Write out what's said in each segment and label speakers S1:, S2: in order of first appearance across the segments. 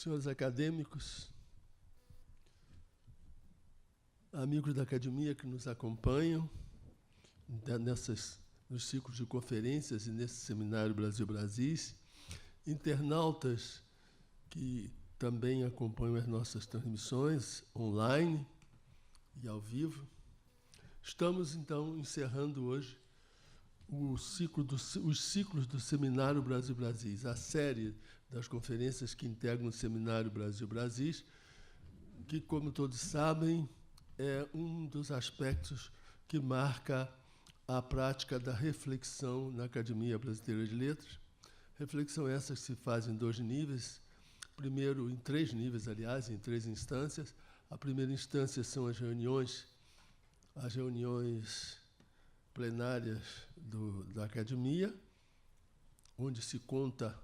S1: senhores acadêmicos, amigos da academia que nos acompanham nos ciclos de conferências e nesse seminário Brasil-Brasis, internautas que também acompanham as nossas transmissões online e ao vivo. Estamos, então, encerrando hoje os ciclos do Seminário Brasil-Brasis, a série das conferências que integram o Seminário Brasil-Brasis, que, como todos sabem, é um dos aspectos que marca a prática da reflexão na Academia Brasileira de Letras. Reflexão essa que se faz em 2 níveis, primeiro em 3 níveis, aliás, em 3 instâncias. A primeira instância são as reuniões plenárias da Academia, onde se conta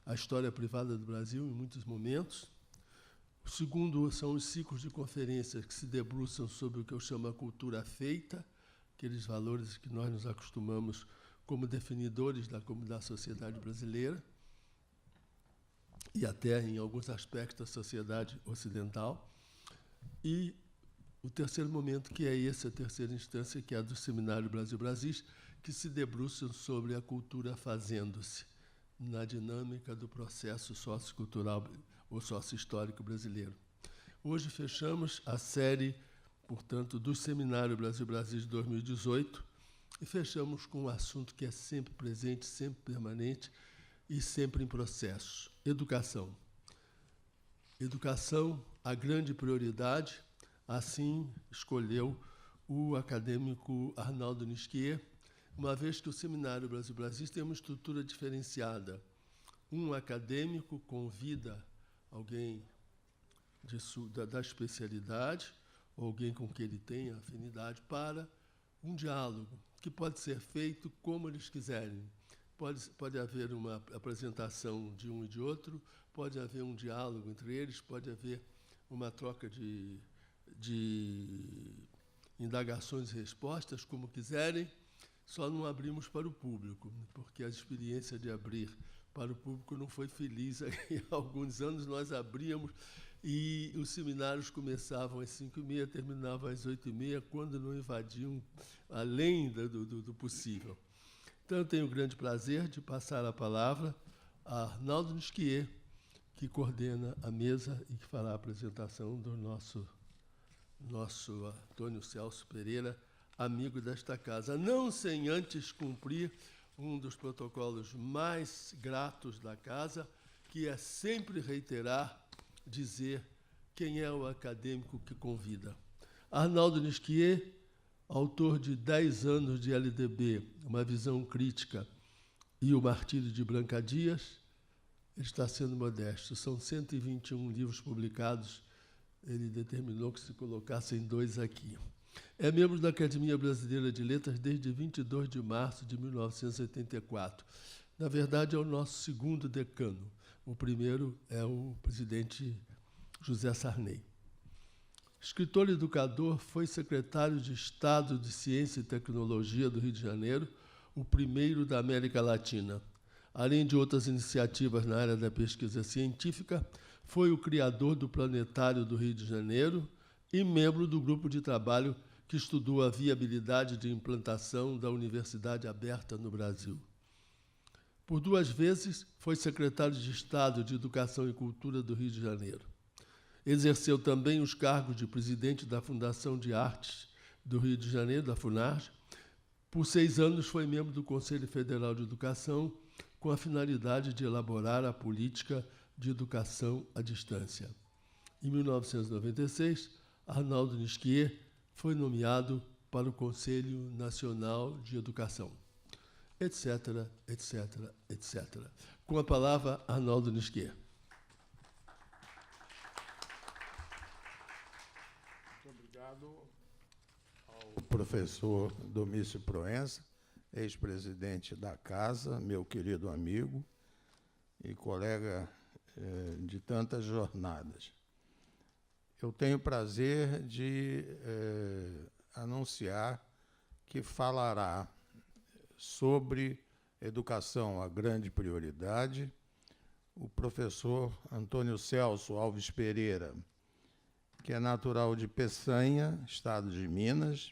S1: a história privada do Brasil em muitos momentos. O segundo são os ciclos de conferências que se debruçam sobre o que eu chamo a cultura afeita, aqueles valores que nós nos acostumamos como definidores da sociedade brasileira e até, em alguns aspectos, da sociedade ocidental. E o terceiro momento, que é essa terceira instância, que é a do Seminário Brasil-Brasis, que se debruçam sobre a cultura fazendo-se na dinâmica do processo sociocultural ou sócio-histórico brasileiro. Hoje fechamos a série, portanto, do Seminário Brasil-Brasis de 2018 e fechamos com um assunto que é sempre presente, sempre permanente e sempre em processo: educação. Educação, a grande prioridade. Assim escolheu o acadêmico Arnaldo Nisquier, uma vez que o Seminário Brasil-Brasis tem uma estrutura diferenciada. Um acadêmico convida alguém da especialidade, ou alguém com quem ele tenha afinidade, para um diálogo, que pode ser feito como eles quiserem. Pode haver uma apresentação de um e de outro, pode haver um diálogo entre eles, pode haver uma troca de indagações e respostas, como quiserem, só não abrimos para o público, porque a experiência de abrir para o público não foi feliz. Há alguns anos nós abríamos e os seminários começavam às 5h30, terminavam às 8h30, quando não invadiam além do possível. Então, eu tenho o grande prazer de passar a palavra a Arnaldo Nisquier, que coordena a mesa e que fará a apresentação do nosso Antônio Celso Pereira, amigo desta casa, não sem antes cumprir um dos protocolos mais gratos da casa, que é sempre reiterar, dizer quem é o acadêmico que convida. Arnaldo Nisquier, autor de 10 anos de LDB, uma visão crítica, e o Martírio de Branca Dias, ele está sendo modesto. São 121 livros publicados. Ele determinou que se colocassem 2 aqui. É membro da Academia Brasileira de Letras desde 22 de março de 1984. Na verdade, é o nosso segundo decano. O primeiro é o presidente José Sarney. Escritor e educador, foi secretário de Estado de Ciência e Tecnologia do Rio de Janeiro, o primeiro da América Latina. Além de outras iniciativas na área da pesquisa científica, foi o criador do Planetário do Rio de Janeiro e membro do grupo de trabalho que estudou a viabilidade de implantação da Universidade Aberta no Brasil. Por 2 vezes, foi secretário de Estado de Educação e Cultura do Rio de Janeiro. Exerceu também os cargos de presidente da Fundação de Artes do Rio de Janeiro, da FUNARJ. Por 6 anos, foi membro do Conselho Federal de Educação, com a finalidade de elaborar a política de educação à distância. Em 1996, Arnaldo Nisquier foi nomeado para o Conselho Nacional de Educação, etc., etc., etc. Com a palavra, Arnaldo Nisquier.
S2: Muito obrigado ao professor Domício Proença, ex-presidente da Casa, meu querido amigo e colega de tantas jornadas. Eu tenho o prazer de anunciar que falará sobre educação, a grande prioridade, o professor Antônio Celso Alves Pereira, que é natural de Peçanha, estado de Minas,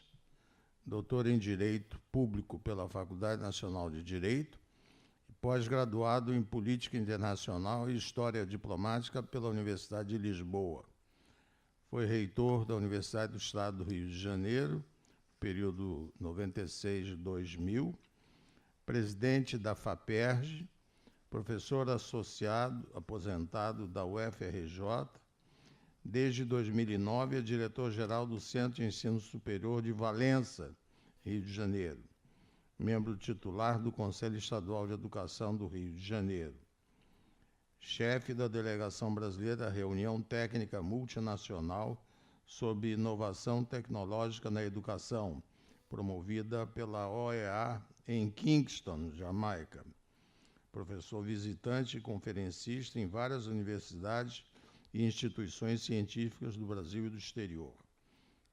S2: doutor em Direito Público pela Faculdade Nacional de Direito, e pós-graduado em Política Internacional e História Diplomática pela Universidade de Lisboa. Foi reitor da Universidade do Estado do Rio de Janeiro, período 96-2000, presidente da FAPERJ, professor associado, aposentado da UFRJ. Desde 2009, é diretor-geral do Centro de Ensino Superior de Valença, Rio de Janeiro. Membro titular do Conselho Estadual de Educação do Rio de Janeiro. Chefe da Delegação Brasileira à Reunião Técnica Multinacional sobre Inovação Tecnológica na Educação, promovida pela OEA em Kingston, Jamaica. Professor visitante e conferencista em várias universidades e instituições científicas do Brasil e do exterior.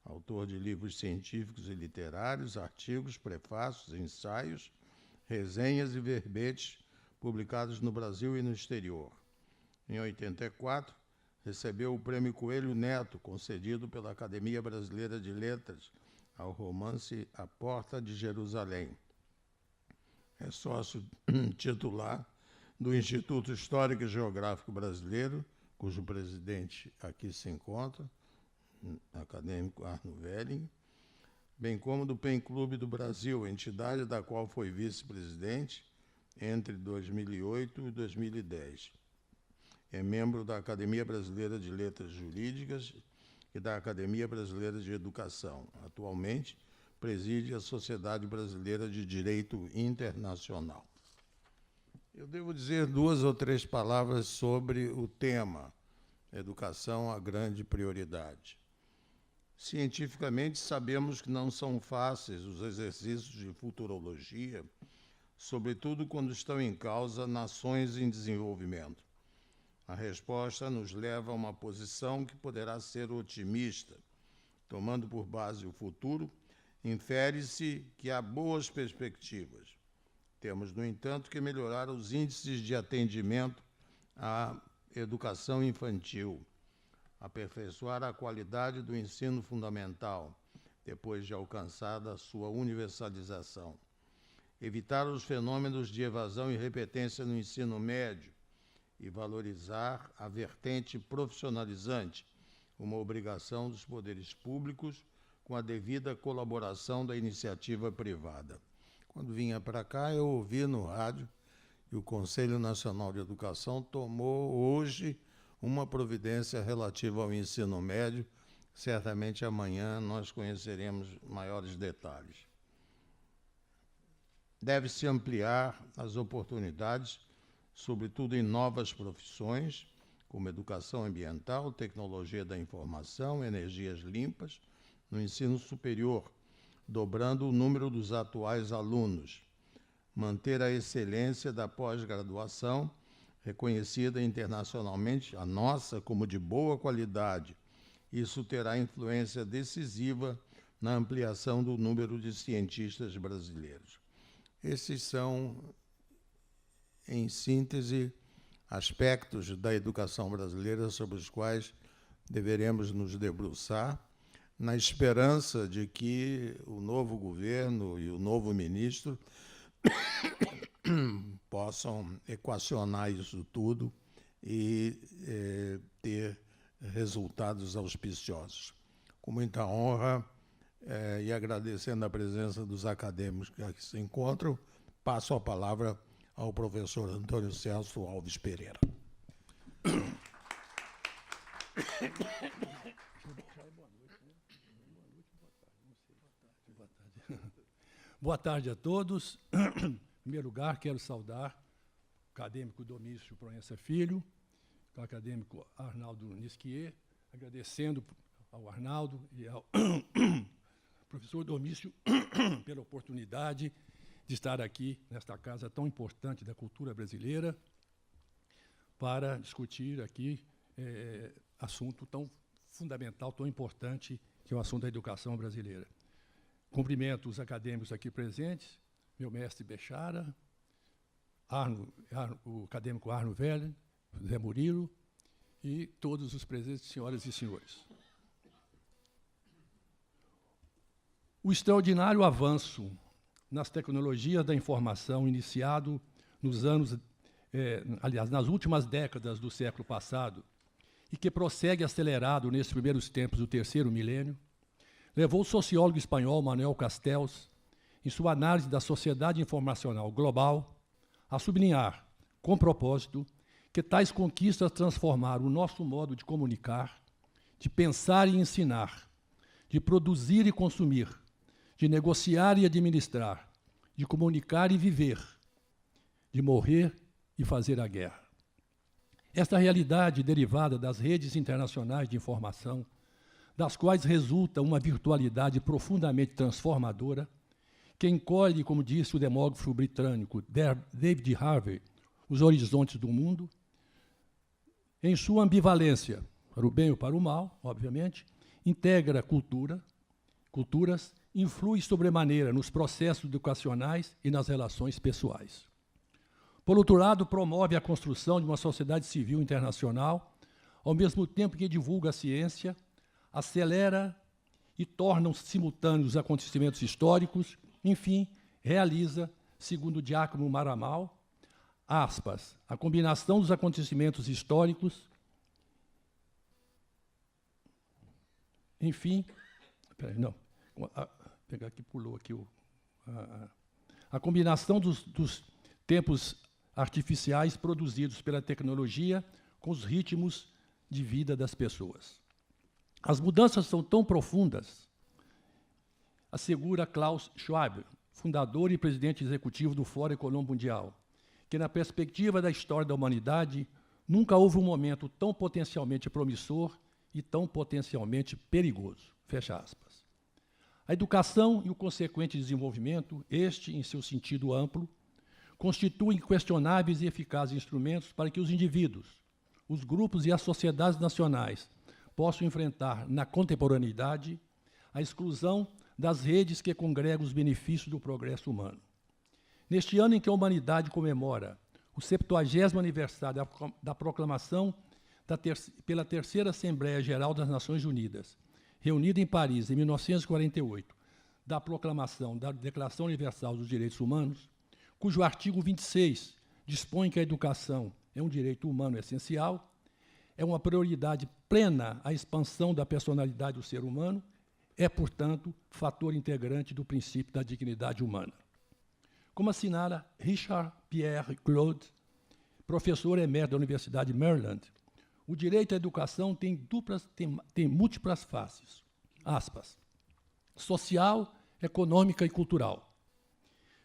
S2: Autor de livros científicos e literários, artigos, prefácios, ensaios, resenhas e verbetes publicados no Brasil e no exterior. Em 84, recebeu o Prêmio Coelho Neto, concedido pela Academia Brasileira de Letras, ao romance A Porta de Jerusalém. É sócio titular do Instituto Histórico e Geográfico Brasileiro, cujo presidente aqui se encontra, acadêmico Arno Velling, bem como do PEN Clube do Brasil, entidade da qual foi vice-presidente entre 2008 e 2010. É membro da Academia Brasileira de Letras Jurídicas e da Academia Brasileira de Educação. Atualmente, preside a Sociedade Brasileira de Direito Internacional. Eu devo dizer 2 ou 3 palavras sobre o tema, educação, a grande prioridade. Cientificamente, sabemos que não são fáceis os exercícios de futurologia, sobretudo quando estão em causa nações em desenvolvimento. A resposta nos leva a uma posição que poderá ser otimista. Tomando por base o futuro, infere-se que há boas perspectivas. Temos, no entanto, que melhorar os índices de atendimento à educação infantil, aperfeiçoar a qualidade do ensino fundamental, depois de alcançada a sua universalização, evitar os fenômenos de evasão e repetência no ensino médio e valorizar a vertente profissionalizante, uma obrigação dos poderes públicos com a devida colaboração da iniciativa privada. Quando vinha para cá, eu ouvi no rádio que o Conselho Nacional de Educação tomou hoje uma providência relativa ao ensino médio. Certamente amanhã nós conheceremos maiores detalhes. Deve-se ampliar as oportunidades, sobretudo em novas profissões, como educação ambiental, tecnologia da informação, energias limpas, no ensino superior, dobrando o número dos atuais alunos. Manter a excelência da pós-graduação, reconhecida internacionalmente, a nossa, como de boa qualidade. Isso terá influência decisiva na ampliação do número de cientistas brasileiros. Esses são, em síntese, aspectos da educação brasileira sobre os quais deveremos nos debruçar, na esperança de que o novo governo e o novo ministro possam equacionar isso tudo e ter resultados auspiciosos. Com muita honra e agradecendo a presença dos acadêmicos que aqui se encontram, passo a palavra ao professor Antônio Celso Alves Pereira.
S3: Boa tarde a todos. Em primeiro lugar, quero saudar o acadêmico Domício Proença Filho, o acadêmico Arnaldo Nisquier, agradecendo ao Arnaldo e ao professor Domício pela oportunidade de estar aqui nesta casa tão importante da cultura brasileira para discutir aqui assunto tão fundamental, tão importante, que é o assunto da educação brasileira. Cumprimento os acadêmicos aqui presentes, meu mestre Bechara, o acadêmico Arno Velling, Zé Murilo e todos os presentes, senhoras e senhores. O extraordinário avanço nas tecnologias da informação iniciado nos anos, aliás, nas últimas décadas do século passado, e que prossegue acelerado nesses primeiros tempos do terceiro milênio, levou o sociólogo espanhol Manuel Castells, em sua análise da sociedade informacional global, a sublinhar, com propósito, que tais conquistas transformaram o nosso modo de comunicar, de pensar e ensinar, de produzir e consumir, de negociar e administrar, de comunicar e viver, de morrer e fazer a guerra. Esta realidade derivada das redes internacionais de informação, das quais resulta uma virtualidade profundamente transformadora, que encolhe, como disse o demógrafo britânico David Harvey, os horizontes do mundo, em sua ambivalência, para o bem ou para o mal, obviamente, integra culturas, influi sobremaneira nos processos educacionais e nas relações pessoais. Por outro lado, promove a construção de uma sociedade civil internacional, ao mesmo tempo que divulga a ciência, acelera e torna simultâneos os acontecimentos históricos, enfim, realiza, segundo Giacomo Maramal, aspas, a combinação dos acontecimentos históricos, enfim, pegar aqui, pulou aqui a combinação dos tempos artificiais produzidos pela tecnologia com os ritmos de vida das pessoas. As mudanças são tão profundas, assegura Klaus Schwab, fundador e presidente executivo do Fórum Econômico Mundial, que, na perspectiva da história da humanidade, nunca houve um momento tão potencialmente promissor e tão potencialmente perigoso. Fecha aspas. A educação e o consequente desenvolvimento, este em seu sentido amplo, constituem questionáveis e eficazes instrumentos para que os indivíduos, os grupos e as sociedades nacionais possam enfrentar, na contemporaneidade, a exclusão das redes que congregam os benefícios do progresso humano. Neste ano em que a humanidade comemora o 70º aniversário da proclamação pela Terceira Assembleia Geral das Nações Unidas, reunida em Paris em 1948, da proclamação da Declaração Universal dos Direitos Humanos, cujo artigo 26 dispõe que a educação é um direito humano essencial, é uma prioridade plena a expansão da personalidade do ser humano, é, portanto, fator integrante do princípio da dignidade humana. Como assinala Richard Pierre Claude, professor emérito da Universidade de Maryland, o direito à educação tem múltiplas faces, aspas, social, econômica e cultural.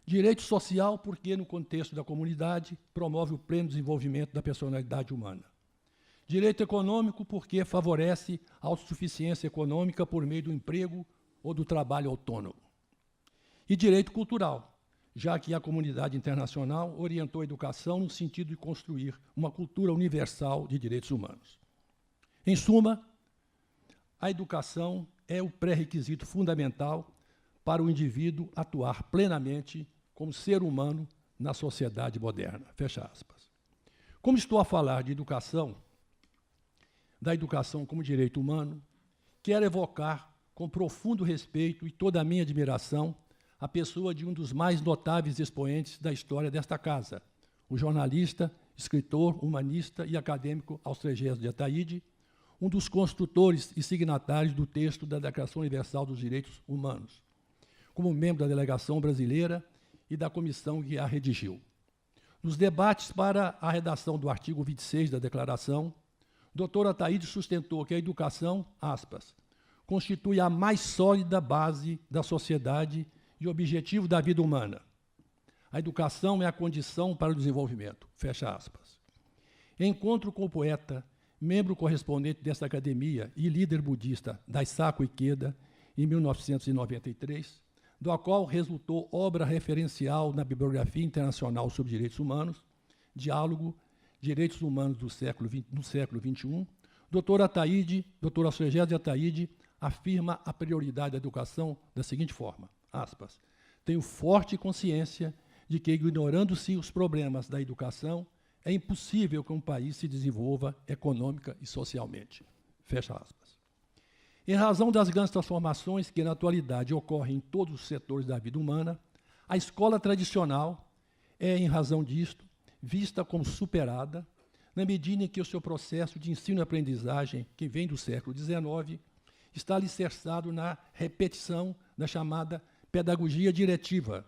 S3: Direito social porque, no contexto da comunidade, promove o pleno desenvolvimento da personalidade humana. Direito econômico porque favorece a autossuficiência econômica por meio do emprego ou do trabalho autônomo. E direito cultural, já que a comunidade internacional orientou a educação no sentido de construir uma cultura universal de direitos humanos. Em suma, a educação é o pré-requisito fundamental para o indivíduo atuar plenamente como ser humano na sociedade moderna. Fecha aspas. Como estou a falar de educação, da educação como direito humano, quero evocar com profundo respeito e toda a minha admiração a pessoa de um dos mais notáveis expoentes da história desta casa, o jornalista, escritor, humanista e acadêmico Austregésio de Ataíde, um dos construtores e signatários do texto da Declaração Universal dos Direitos Humanos, como membro da delegação brasileira e da comissão que a redigiu. Nos debates para a redação do artigo 26 da Declaração, Dr. Ataíde sustentou que a educação, aspas, constitui a mais sólida base da sociedade e objetivo da vida humana. A educação é a condição para o desenvolvimento, fecha aspas. Em encontro com o poeta, membro correspondente desta academia e líder budista Daisaku Ikeda, em 1993, do qual resultou obra referencial na Bibliografia Internacional sobre Direitos Humanos, Diálogo, Direitos Humanos no século XXI, Dr. Austregésio de Ataíde afirma a prioridade da educação da seguinte forma, aspas, tenho forte consciência de que, ignorando-se os problemas da educação, é impossível que um país se desenvolva econômica e socialmente. Fecha aspas. Em razão das grandes transformações que na atualidade ocorrem em todos os setores da vida humana, a escola tradicional é, em razão disto, vista como superada, na medida em que o seu processo de ensino e aprendizagem, que vem do século XIX, está alicerçado na repetição da chamada pedagogia diretiva,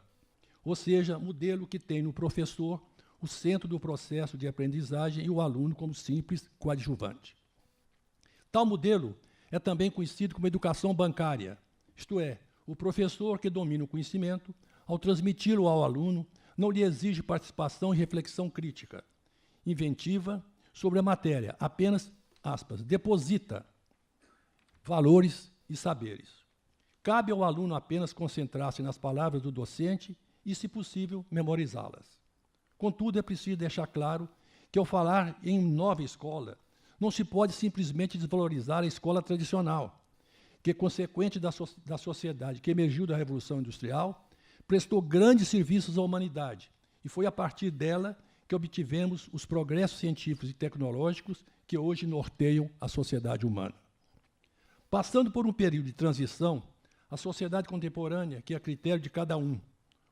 S3: ou seja, modelo que tem no professor o centro do processo de aprendizagem e o aluno como simples coadjuvante. Tal modelo é também conhecido como educação bancária, isto é, o professor que domina o conhecimento, ao transmiti-lo ao aluno, não lhe exige participação e reflexão crítica, inventiva sobre a matéria, apenas, aspas, deposita valores e saberes. Cabe ao aluno apenas concentrar-se nas palavras do docente e, se possível, memorizá-las. Contudo, é preciso deixar claro que, ao falar em nova escola, não se pode simplesmente desvalorizar a escola tradicional, que, consequente da sociedade que emergiu da Revolução Industrial, prestou grandes serviços à humanidade, e foi a partir dela que obtivemos os progressos científicos e tecnológicos que hoje norteiam a sociedade humana. Passando por um período de transição, a sociedade contemporânea, que a critério de cada um,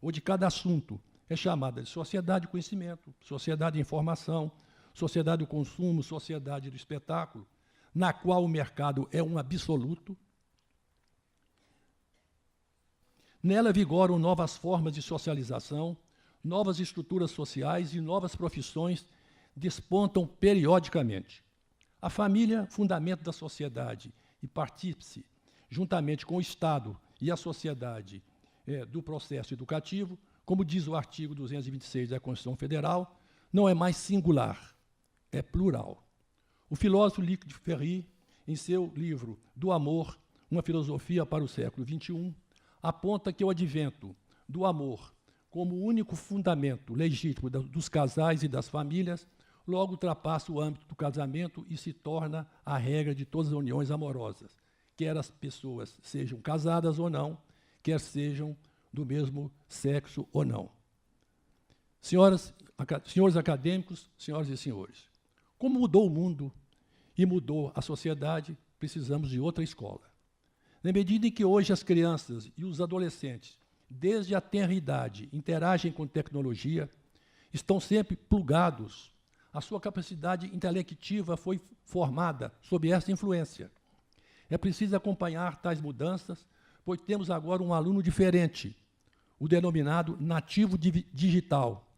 S3: ou de cada assunto, é chamada de sociedade do conhecimento, sociedade de informação, sociedade do consumo, sociedade do espetáculo, na qual o mercado é um absoluto. Nela vigoram novas formas de socialização, novas estruturas sociais e novas profissões despontam periodicamente. A família, fundamento da sociedade e partícipe, juntamente com o Estado e a sociedade do processo educativo, como diz o artigo 226 da Constituição Federal, não é mais singular, é plural. O filósofo Luc de Ferry, em seu livro Do Amor, uma filosofia para o século XXI, aponta que o advento do amor como único fundamento legítimo dos casais e das famílias, logo ultrapassa o âmbito do casamento e se torna a regra de todas as uniões amorosas, quer as pessoas sejam casadas ou não, quer sejam do mesmo sexo ou não. Senhores acadêmicos, senhoras e senhores, como mudou o mundo e mudou a sociedade, precisamos de outra escola. Na medida em que hoje as crianças e os adolescentes, desde a tenra idade, interagem com tecnologia, estão sempre plugados, a sua capacidade intelectiva foi formada sob essa influência. É preciso acompanhar tais mudanças, pois temos agora um aluno diferente, o denominado nativo digital,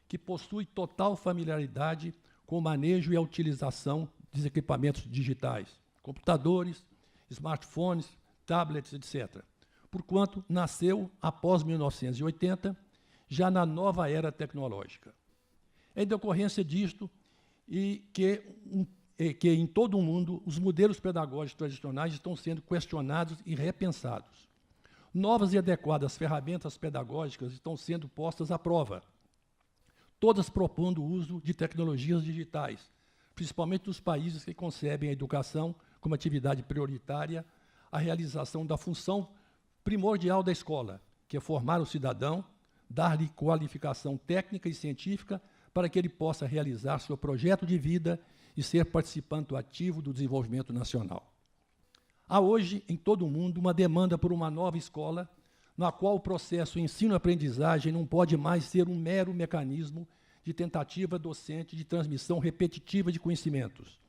S3: que possui total familiaridade com o manejo e a utilização dos equipamentos digitais, computadores, smartphones, tablets, etc., porquanto nasceu após 1980, já na nova era tecnológica. É em decorrência disto e que em todo o mundo os modelos pedagógicos tradicionais estão sendo questionados e repensados. Novas e adequadas ferramentas pedagógicas estão sendo postas à prova, todas propondo o uso de tecnologias digitais, principalmente nos países que concebem a educação como atividade prioritária, a realização da função primordial da escola, que é formar o cidadão, dar-lhe qualificação técnica e científica para que ele possa realizar seu projeto de vida e ser participante ativo do desenvolvimento nacional. Há hoje, em todo o mundo, uma demanda por uma nova escola, na qual o processo ensino-aprendizagem não pode mais ser um mero mecanismo de tentativa docente de transmissão repetitiva de conhecimentos,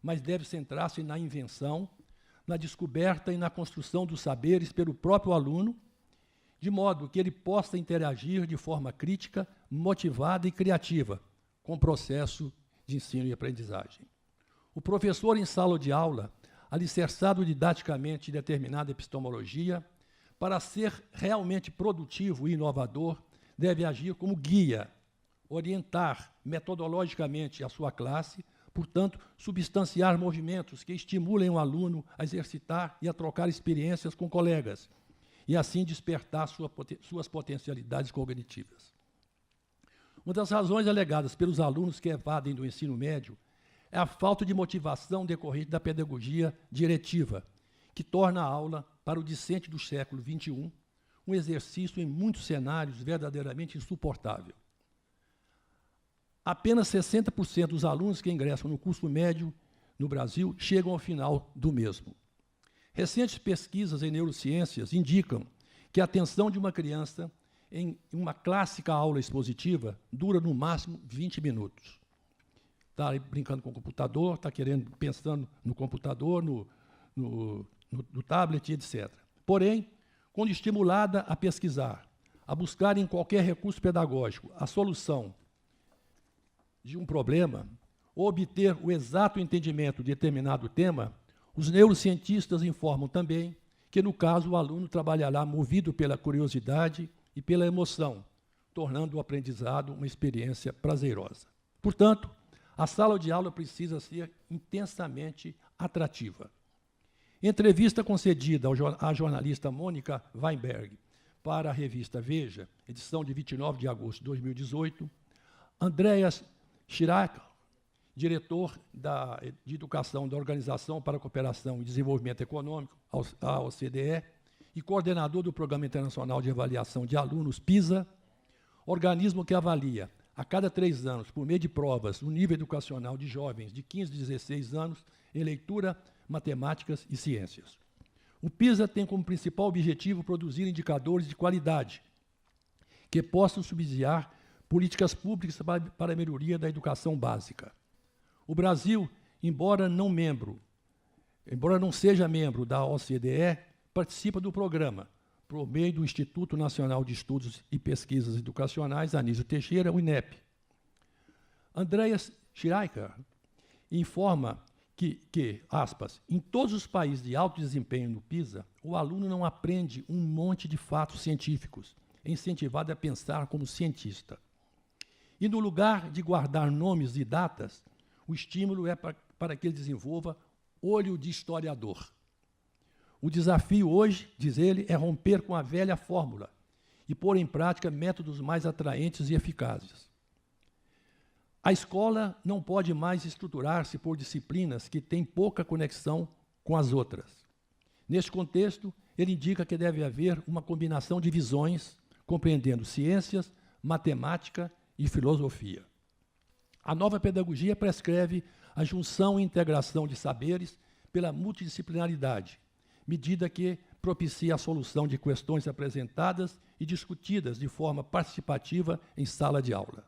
S3: mas deve centrar-se na invenção, na descoberta e na construção dos saberes pelo próprio aluno, de modo que ele possa interagir de forma crítica, motivada e criativa com o processo de ensino e aprendizagem. O professor em sala de aula, alicerçado didaticamente em determinada epistemologia, para ser realmente produtivo e inovador, deve agir como guia, orientar metodologicamente a sua classe, portanto, substanciar movimentos que estimulem o aluno a exercitar e a trocar experiências com colegas, e assim despertar suas potencialidades cognitivas. Uma das razões alegadas pelos alunos que evadem do ensino médio é a falta de motivação decorrente da pedagogia diretiva, que torna a aula, para o discente do século XXI, um exercício em muitos cenários verdadeiramente insuportável. apenas 60% dos alunos que ingressam no curso médio no Brasil chegam ao final do mesmo. Recentes pesquisas em neurociências indicam que a atenção de uma criança em uma clássica aula expositiva dura no máximo 20 minutos. Está brincando com o computador, está pensando no computador, no tablet, etc. Porém, quando estimulada a pesquisar, a buscar em qualquer recurso pedagógico a solução de um problema, ou obter o exato entendimento de determinado tema, os neurocientistas informam também que, no caso, o aluno trabalhará movido pela curiosidade e pela emoção, tornando o aprendizado uma experiência prazerosa. Portanto, a sala de aula precisa ser intensamente atrativa. Em entrevista concedida à jornalista Mônica Weinberg para a revista Veja, edição de 29 de agosto de 2018, Andreas Schiraker, diretor de Educação da Organização para a Cooperação e Desenvolvimento Econômico, a OCDE, e coordenador do Programa Internacional de Avaliação de Alunos, PISA, organismo que avalia, a cada 3 anos, por meio de provas, o nível educacional de jovens de 15 a 16 anos em leitura, matemáticas e ciências. O PISA tem como principal objetivo produzir indicadores de qualidade que possam subsidiar políticas públicas para a melhoria da educação básica. O Brasil, embora não seja membro da OCDE, participa do programa, por meio do Instituto Nacional de Estudos e Pesquisas Educacionais, Anísio Teixeira, o INEP. Andreas Schiraker informa que, aspas, em todos os países de alto desempenho no PISA, o aluno não aprende um monte de fatos científicos, é incentivado a pensar como cientista. E, no lugar de guardar nomes e datas, o estímulo é para que ele desenvolva olho de historiador. O desafio hoje, diz ele, é romper com a velha fórmula e pôr em prática métodos mais atraentes e eficazes. A escola não pode mais estruturar-se por disciplinas que têm pouca conexão com as outras. Neste contexto, ele indica que deve haver uma combinação de visões, compreendendo ciências, matemática e filosofia. A nova pedagogia prescreve a junção e integração de saberes pela multidisciplinaridade, medida que propicia a solução de questões apresentadas e discutidas de forma participativa em sala de aula.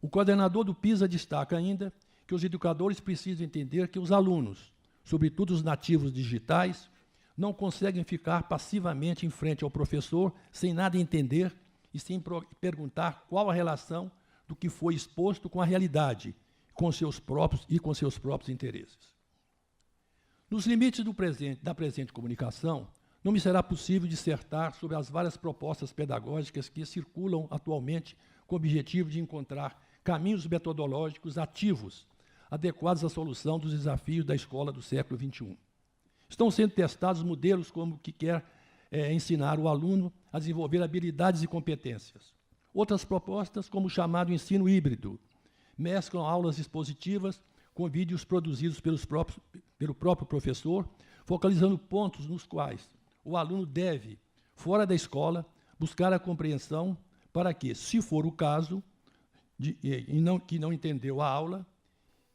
S3: O coordenador do PISA destaca ainda que os educadores precisam entender que os alunos, sobretudo os nativos digitais, não conseguem ficar passivamente em frente ao professor sem nada entender e sem perguntar qual a relação do que foi exposto com a realidade, com seus próprios interesses. Nos limites da presente comunicação, não me será possível dissertar sobre as várias propostas pedagógicas que circulam atualmente com o objetivo de encontrar caminhos metodológicos ativos, adequados à solução dos desafios da escola do século XXI. Estão sendo testados modelos como que quer ensinar o aluno a desenvolver habilidades e competências. Outras propostas, como o chamado ensino híbrido, mesclam aulas expositivas com vídeos produzidos pelo próprio professor, focalizando pontos nos quais o aluno deve, fora da escola, buscar a compreensão para que, se for o caso, que não entendeu a aula,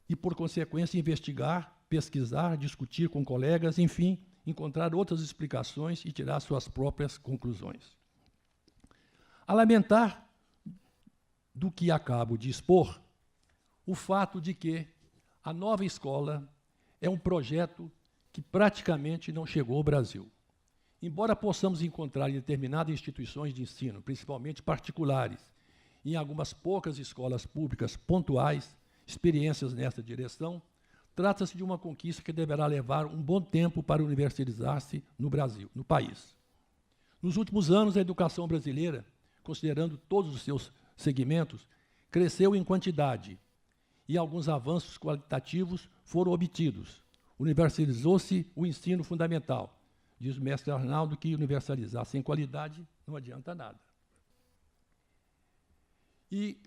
S3: e, por consequência, investigar, pesquisar, discutir com colegas, enfim, encontrar outras explicações e tirar suas próprias conclusões. A lamentar do que acabo de expor, o fato de que a nova escola é um projeto que praticamente não chegou ao Brasil. Embora possamos encontrar em determinadas instituições de ensino, principalmente particulares, e em algumas poucas escolas públicas pontuais, experiências nessa direção, trata-se de uma conquista que deverá levar um bom tempo para universalizar-se no Brasil, no país. Nos últimos anos, a educação brasileira, considerando todos os seus segmentos, cresceu em quantidade e alguns avanços qualitativos foram obtidos. Universalizou-se o ensino fundamental. Diz o mestre Arnaldo que universalizar sem qualidade não adianta nada. E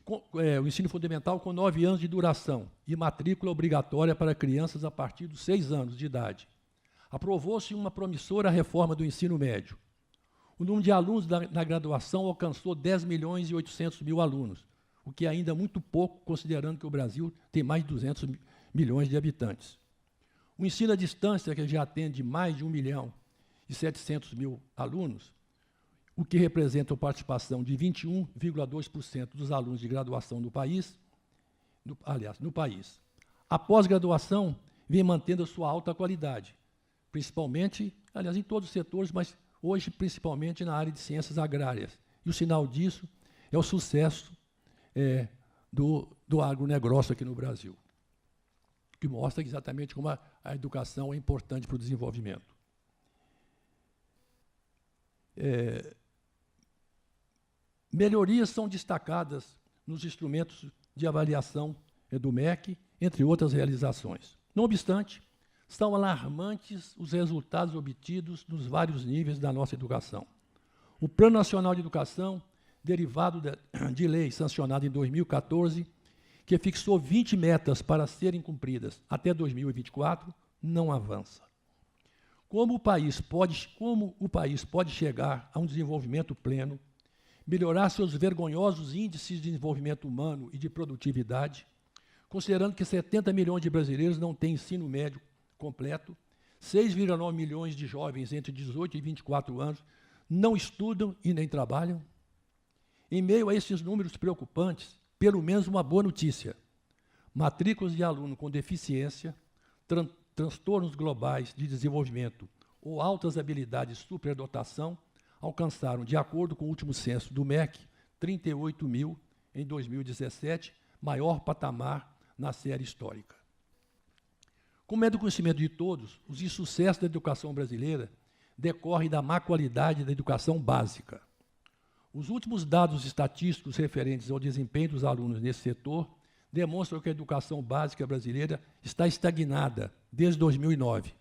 S3: o ensino fundamental com 9 anos de duração e matrícula obrigatória para crianças a partir dos 6 anos de idade. Aprovou-se uma promissora reforma do ensino médio. O número de alunos na graduação alcançou 10.800.000 alunos, o que é ainda muito pouco, considerando que o Brasil tem mais de 200 milhões de habitantes. O ensino à distância, que já atende mais de 1.700.000 alunos, o que representa a participação de 21,2% dos alunos de graduação no país, no país. A pós-graduação vem mantendo a sua alta qualidade, principalmente, aliás, em todos os setores, mas hoje principalmente na área de ciências agrárias. E o sinal disso é o sucesso do agronegócio aqui no Brasil, que mostra exatamente como a educação é importante para o desenvolvimento. Melhorias são destacadas nos instrumentos de avaliação do MEC, entre outras realizações. Não obstante, são alarmantes os resultados obtidos nos vários níveis da nossa educação. O Plano Nacional de Educação, derivado de lei sancionada em 2014, que fixou 20 metas para serem cumpridas até 2024, não avança. Como o país pode chegar a um desenvolvimento pleno, melhorar seus vergonhosos índices de desenvolvimento humano e de produtividade, considerando que 70 milhões de brasileiros não têm ensino médio completo, 6,9 milhões de jovens entre 18 e 24 anos não estudam e nem trabalham? Em meio a esses números preocupantes, pelo menos uma boa notícia: matrículas de aluno com deficiência, transtornos globais de desenvolvimento ou altas habilidades de superdotação alcançaram, de acordo com o último censo do MEC, 38 mil em 2017, maior patamar na série histórica. Como é do conhecimento de todos, os insucessos da educação brasileira decorrem da má qualidade da educação básica. Os últimos dados estatísticos referentes ao desempenho dos alunos nesse setor demonstram que a educação básica brasileira está estagnada desde 2009.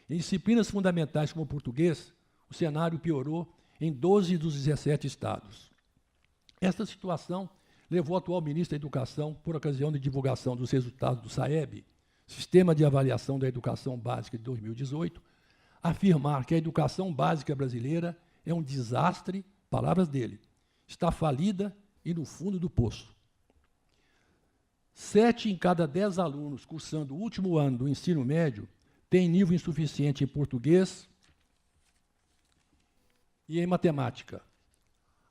S3: Em disciplinas fundamentais como o português, o cenário piorou em 12 dos 17 estados. Esta situação levou o atual ministro da Educação, por ocasião de divulgação dos resultados do SAEB, Sistema de Avaliação da Educação Básica de 2018, a afirmar que a educação básica brasileira é um desastre, palavras dele, está falida e no fundo do poço. 7 em cada 10 alunos cursando o último ano do ensino médio têm nível insuficiente em português e em matemática.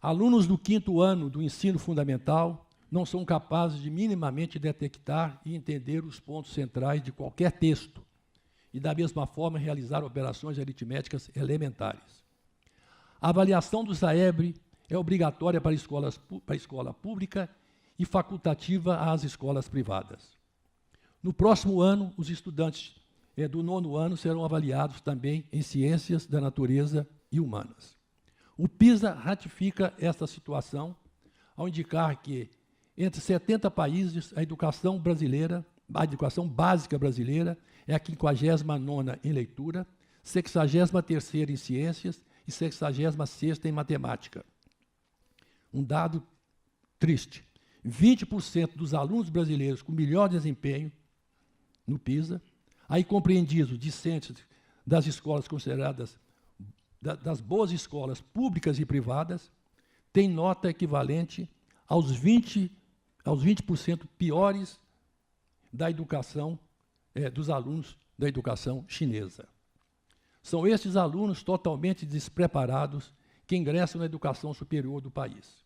S3: Alunos do 5º ano do ensino fundamental não são capazes de minimamente detectar e entender os pontos centrais de qualquer texto e, da mesma forma, realizar operações aritméticas elementares. A avaliação do SAEB é obrigatória para a escola pública e facultativa às escolas privadas. No próximo ano, os estudantes do 9º ano serão avaliados também em ciências da natureza e humanas. O PISA ratifica esta situação ao indicar que, entre 70 países, a educação básica brasileira é a 59ª em leitura, 63ª em ciências e 66ª em matemática. Um dado triste: 20% dos alunos brasileiros com melhor desempenho no PISA, aí compreendidos discentes das escolas consideradas das boas escolas públicas e privadas, têm nota equivalente aos 20% piores da educação dos alunos da educação chinesa. São estes alunos totalmente despreparados que ingressam na educação superior do país.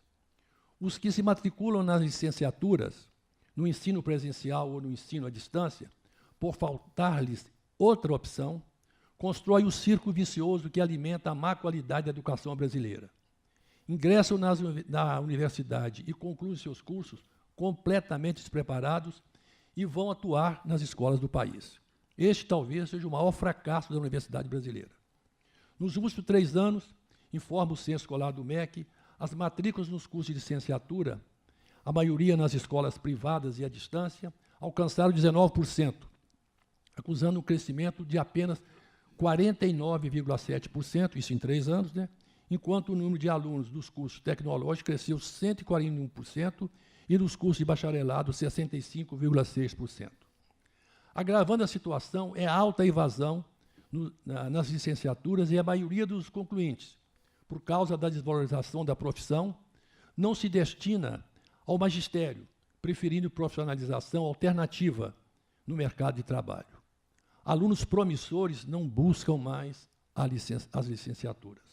S3: Os que se matriculam nas licenciaturas, no ensino presencial ou no ensino à distância, por faltar-lhes outra opção, constroem o círculo vicioso que alimenta a má qualidade da educação brasileira. Ingressam na universidade e concluem seus cursos completamente despreparados e vão atuar nas escolas do país. Este talvez seja o maior fracasso da universidade brasileira. Nos últimos 3 anos, informa o censo escolar do MEC, as matrículas nos cursos de licenciatura, a maioria nas escolas privadas e à distância, alcançaram 19%, acusando um crescimento de apenas 49,7%, isso em 3 anos, enquanto o número de alunos dos cursos tecnológicos cresceu 141% e nos cursos de bacharelado 65,6%. Agravando a situação é a alta evasão nas licenciaturas e a maioria dos concluintes, por causa da desvalorização da profissão, não se destina ao magistério, preferindo profissionalização alternativa no mercado de trabalho. Alunos promissores não buscam mais as licenciaturas.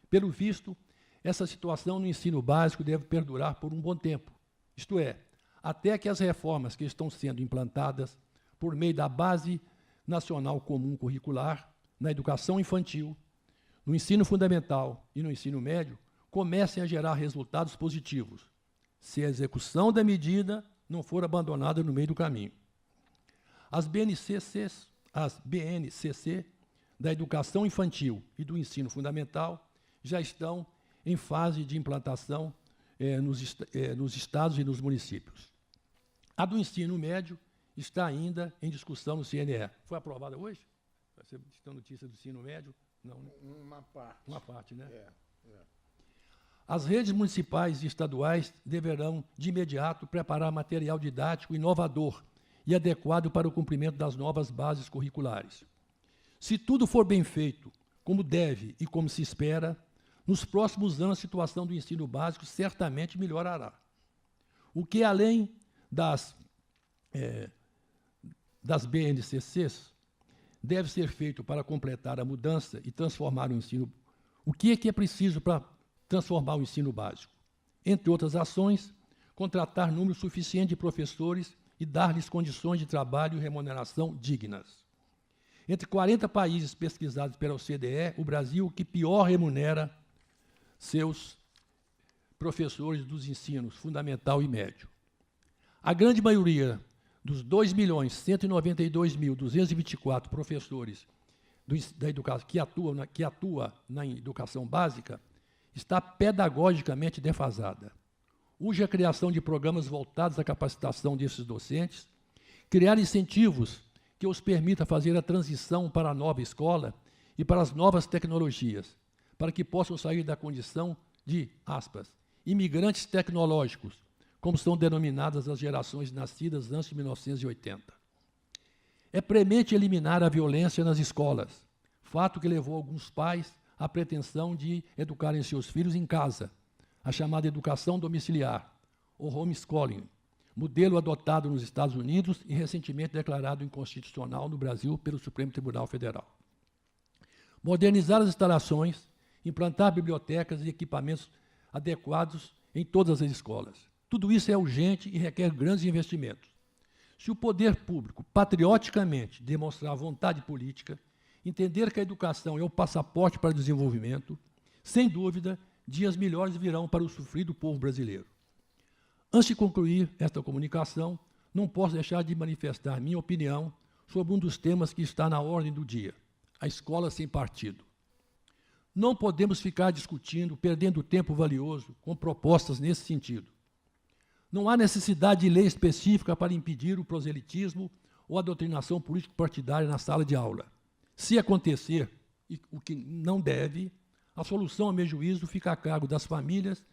S3: Pelo visto, essa situação no ensino básico deve perdurar por um bom tempo, isto é, até que as reformas que estão sendo implantadas por meio da Base Nacional Comum Curricular, na educação infantil, no ensino fundamental e no ensino médio, comecem a gerar resultados positivos, se a execução da medida não for abandonada no meio do caminho. As BNCC da educação infantil e do ensino fundamental já estão em fase de implantação nos estados e nos municípios. A do ensino médio está ainda em discussão no CNE. Foi aprovada hoje? Você tem notícia do ensino médio? Não, né?
S2: Uma parte.
S3: Uma parte, né?
S2: É.
S3: As redes municipais e estaduais deverão, de imediato, preparar material didático inovador e adequado para o cumprimento das novas bases curriculares. Se tudo for bem feito, como deve e como se espera, nos próximos anos a situação do ensino básico certamente melhorará. O que, além das BNCCs, deve ser feito para completar a mudança e transformar o ensino. O que é preciso para transformar o ensino básico? Entre outras ações, contratar número suficiente de professores e dar-lhes condições de trabalho e remuneração dignas. Entre 40 países pesquisados pela OCDE, o Brasil o que pior remunera seus professores dos ensinos fundamental e médio. A grande maioria dos 2.192.224 professores da educação que atua na educação básica está pedagogicamente defasada. Urge a criação de programas voltados à capacitação desses docentes, criar incentivos que os permita fazer a transição para a nova escola e para as novas tecnologias, para que possam sair da condição de, aspas, imigrantes tecnológicos, como são denominadas as gerações nascidas antes de 1980. É premente eliminar a violência nas escolas, fato que levou alguns pais à pretensão de educarem seus filhos em casa, a chamada educação domiciliar, ou homeschooling, modelo adotado nos Estados Unidos e recentemente declarado inconstitucional no Brasil pelo Supremo Tribunal Federal. Modernizar as instalações, implantar bibliotecas e equipamentos adequados em todas as escolas. Tudo isso é urgente e requer grandes investimentos. Se o poder público, patrioticamente, demonstrar vontade política, entender que a educação é o passaporte para o desenvolvimento, sem dúvida, dias melhores virão para o sofrido povo brasileiro. Antes de concluir esta comunicação, não posso deixar de manifestar minha opinião sobre um dos temas que está na ordem do dia, a escola sem partido. Não podemos ficar discutindo, perdendo tempo valioso com propostas nesse sentido. Não há necessidade de lei específica para impedir o proselitismo ou a doutrinação político-partidária na sala de aula. Se acontecer, o que não deve, a solução, a meu juízo, fica a cargo das famílias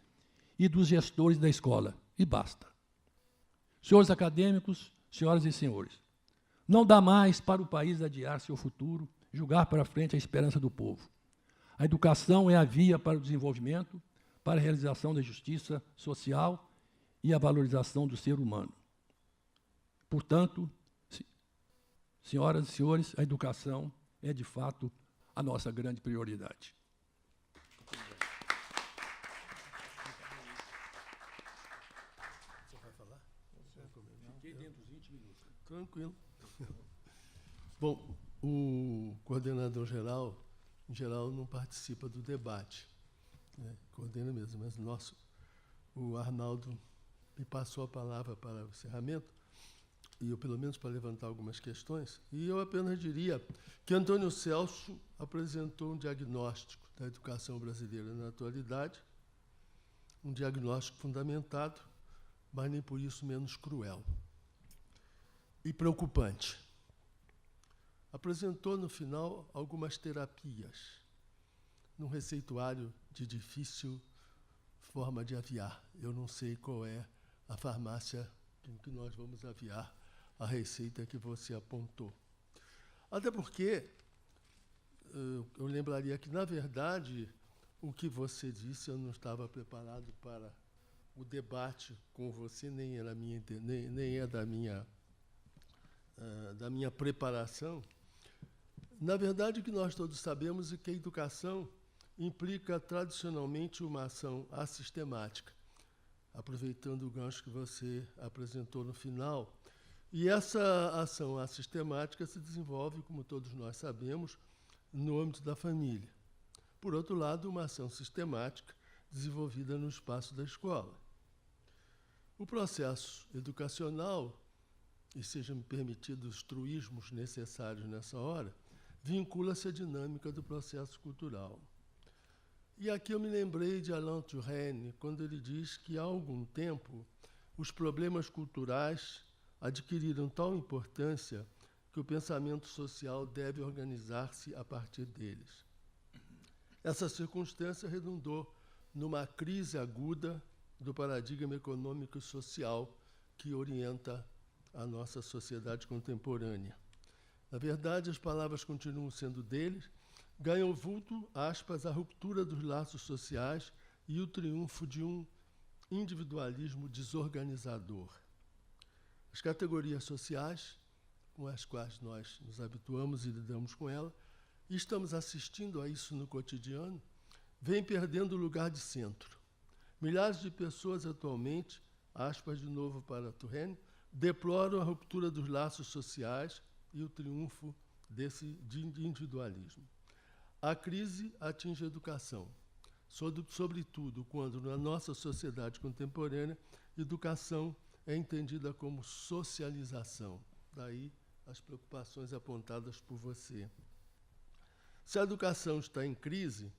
S3: e dos gestores da escola. E basta. Senhores acadêmicos, senhoras e senhores, não dá mais para o país adiar seu futuro, julgar para frente a esperança do povo. A educação é a via para o desenvolvimento, para a realização da justiça social e a valorização do ser humano. Portanto, senhoras e senhores, a educação é, de fato, a nossa grande prioridade.
S1: Você vai falar?
S3: Fiquei dentro dos 20 minutos.
S1: Tranquilo. Bom, o coordenador-geral, em geral, não participa do debate, né? Coordena mesmo, mas o Arnaldo me passou a palavra para o encerramento, e eu, pelo menos, para levantar algumas questões, e eu apenas diria que Antônio Celso apresentou um diagnóstico da educação brasileira na atualidade, um diagnóstico fundamentado, mas nem por isso menos cruel e preocupante. Apresentou, no final, algumas terapias, num receituário de difícil forma de aviar. Eu não sei qual é a farmácia em que nós vamos aviar a receita que você apontou. Até porque, eu lembraria que, na verdade, o que você disse eu não estava preparado para o debate com você nem é da minha preparação. Na verdade, o que nós todos sabemos é que a educação implica tradicionalmente uma ação assistemática, aproveitando o gancho que você apresentou no final. E essa ação assistemática se desenvolve, como todos nós sabemos, no âmbito da família. Por outro lado, uma ação sistemática desenvolvida no espaço da escola. O processo educacional, e sejam-me permitidos os truísmos necessários nessa hora, vincula-se à dinâmica do processo cultural. E aqui eu me lembrei de Alain Touraine, quando ele diz que há algum tempo os problemas culturais adquiriram tal importância que o pensamento social deve organizar-se a partir deles. Essa circunstância redundou numa crise aguda do paradigma econômico e social que orienta a nossa sociedade contemporânea. Na verdade, as palavras continuam sendo deles, ganham vulto, aspas, a ruptura dos laços sociais e o triunfo de um individualismo desorganizador. As categorias sociais, com as quais nós nos habituamos e lidamos com ela, e estamos assistindo a isso no cotidiano, vêm perdendo o lugar de centro. Milhares de pessoas atualmente, aspas de novo para Touraine, deploram a ruptura dos laços sociais e o triunfo de individualismo. A crise atinge a educação, sobretudo quando, na nossa sociedade contemporânea, educação é entendida como socialização. Daí as preocupações apontadas por você. Se a educação está em crise,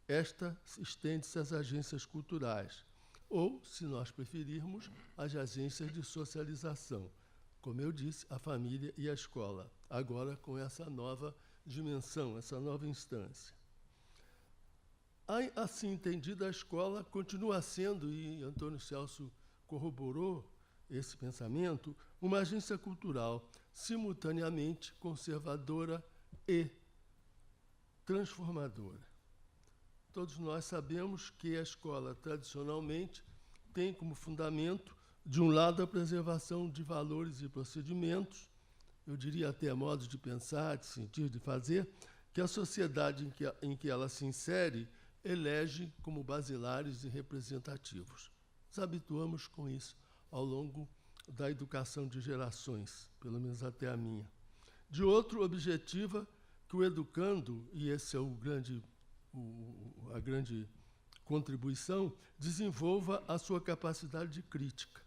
S1: esta estende-se às agências culturais, ou, se nós preferirmos, às agências de socialização. Como eu disse, a família e a escola, agora com essa nova dimensão, essa nova instância. Assim entendida, a escola continua sendo, e Antônio Celso corroborou esse pensamento, uma agência cultural simultaneamente conservadora e transformadora. Todos nós sabemos que a escola, tradicionalmente, tem como fundamento, de um lado, a preservação de valores e procedimentos, eu diria até modos de pensar, de sentir, de fazer, que a sociedade em que ela se insere elege como basilares e representativos. Nos habituamos com isso ao longo da educação de gerações, pelo menos até a minha. De outro, objetiva que o educando, e esse é a grande contribuição, desenvolva a sua capacidade de crítica,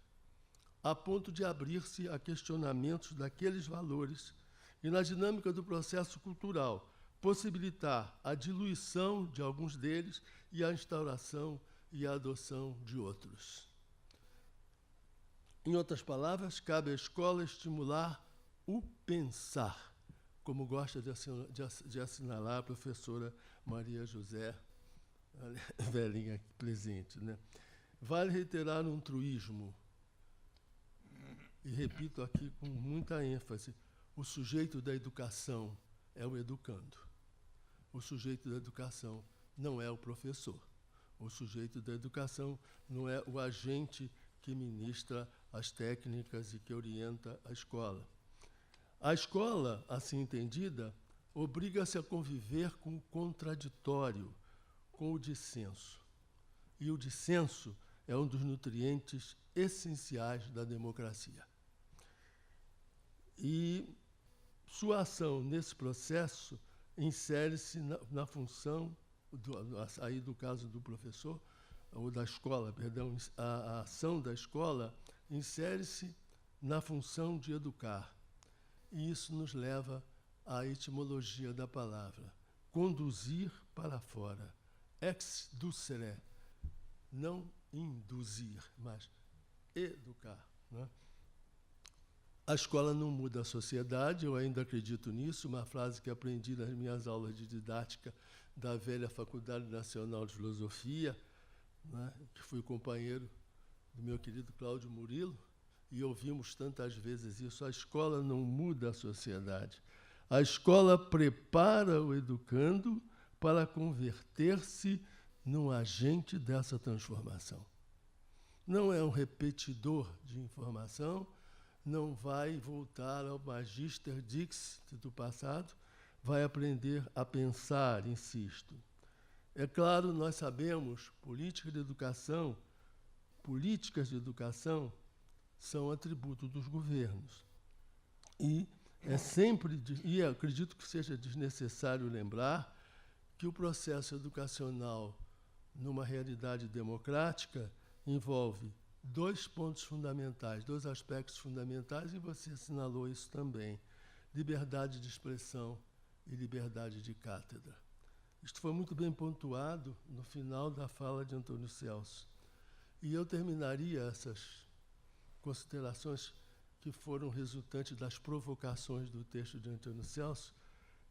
S1: a ponto de abrir-se a questionamentos daqueles valores e, na dinâmica do processo cultural, possibilitar a diluição de alguns deles e a instauração e a adoção de outros. Em outras palavras, cabe à escola estimular o pensar, como gosta de assinalar a professora Maria José, a velhinha aqui presente, né? Vale reiterar um truísmo, e repito aqui com muita ênfase, o sujeito da educação é o educando. O sujeito da educação não é o professor. O sujeito da educação não é o agente que ministra as técnicas e que orienta a escola. A escola, assim entendida, obriga-se a conviver com o contraditório, com o dissenso. E o dissenso é um dos nutrientes essenciais da democracia. E sua ação nesse processo insere-se na função, aí do caso do professor, ou da escola, perdão, a ação da escola insere-se na função de educar. E isso nos leva à etimologia da palavra, conduzir para fora, exducere, não induzir, mas educar, né? A escola não muda a sociedade, eu ainda acredito nisso, uma frase que aprendi nas minhas aulas de didática da velha Faculdade Nacional de Filosofia, né, que fui companheiro do meu querido Cláudio Murilo, e ouvimos tantas vezes isso, a escola não muda a sociedade. A escola prepara o educando para converter-se num agente dessa transformação. não é um repetidor de informação, não vai voltar ao Magister Dixit do passado, vai aprender a pensar, insisto. É claro, nós sabemos, políticas de educação são atributo dos governos. E acredito que seja desnecessário lembrar que o processo educacional, numa realidade democrática, envolve dois pontos fundamentais, dois aspectos fundamentais, e você assinalou isso também: liberdade de expressão e liberdade de cátedra. Isto foi muito bem pontuado no final da fala de Antônio Celso. E eu terminaria essas considerações que foram resultantes das provocações do texto de Antônio Celso,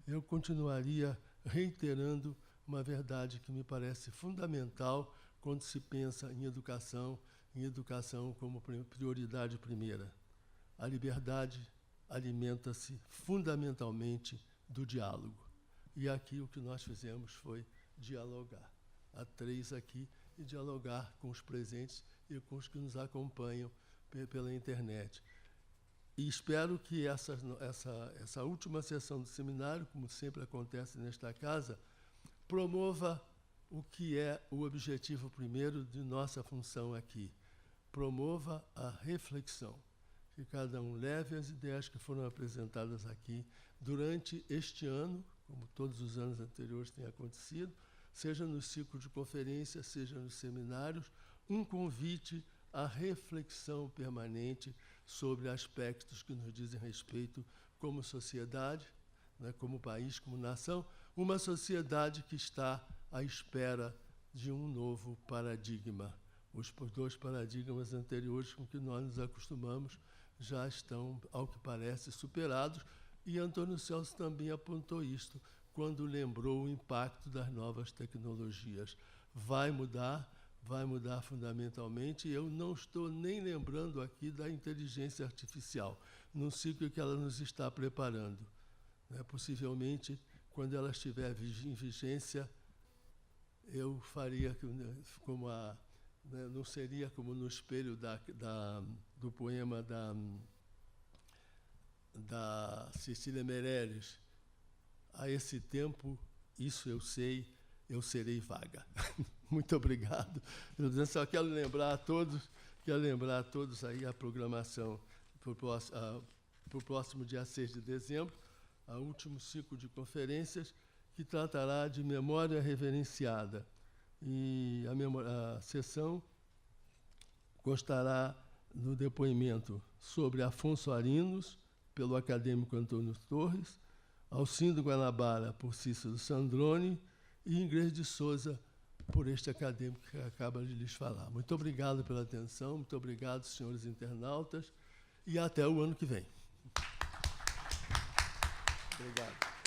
S1: eu continuaria reiterando uma verdade que me parece fundamental quando se pensa em educação como prioridade primeira. A liberdade alimenta-se fundamentalmente do diálogo. E aqui o que nós fizemos foi dialogar. Há três aqui, e dialogar com os presentes e com os que nos acompanham pela internet. E espero que essa última sessão do seminário, como sempre acontece nesta casa, promova o que é o objetivo primeiro de nossa função aqui. Promova a reflexão. Que cada um leve as ideias que foram apresentadas aqui durante este ano, como todos os anos anteriores tem acontecido, seja no ciclo de conferências, seja nos seminários, um convite à reflexão permanente sobre aspectos que nos dizem respeito como sociedade, né, como país, como nação, uma sociedade que está à espera de um novo paradigma. Os dois paradigmas anteriores com que nós nos acostumamos já estão, ao que parece, superados, e Antônio Celso também apontou isto quando lembrou o impacto das novas tecnologias. Vai mudar fundamentalmente, e eu não estou nem lembrando aqui da inteligência artificial, no ciclo que ela nos está preparando. Possivelmente, quando ela estiver em vigência, eu faria como não seria como no espelho do poema da Cecília Meirelles: a esse tempo, isso eu sei, eu serei vaga. Muito obrigado. Eu só quero lembrar a todos aí a programação para o próximo dia 6 de dezembro, o último ciclo de conferências, que tratará de memória reverenciada. E a sessão constará no depoimento sobre Afonso Arinos, pelo acadêmico Antônio Torres, Alcindo Guanabara, por Cícero Sandrone, e Ingrid de Souza, por este acadêmico que acaba de lhes falar. Muito obrigado pela atenção, muito obrigado, senhores internautas, e até o ano que vem. Obrigado.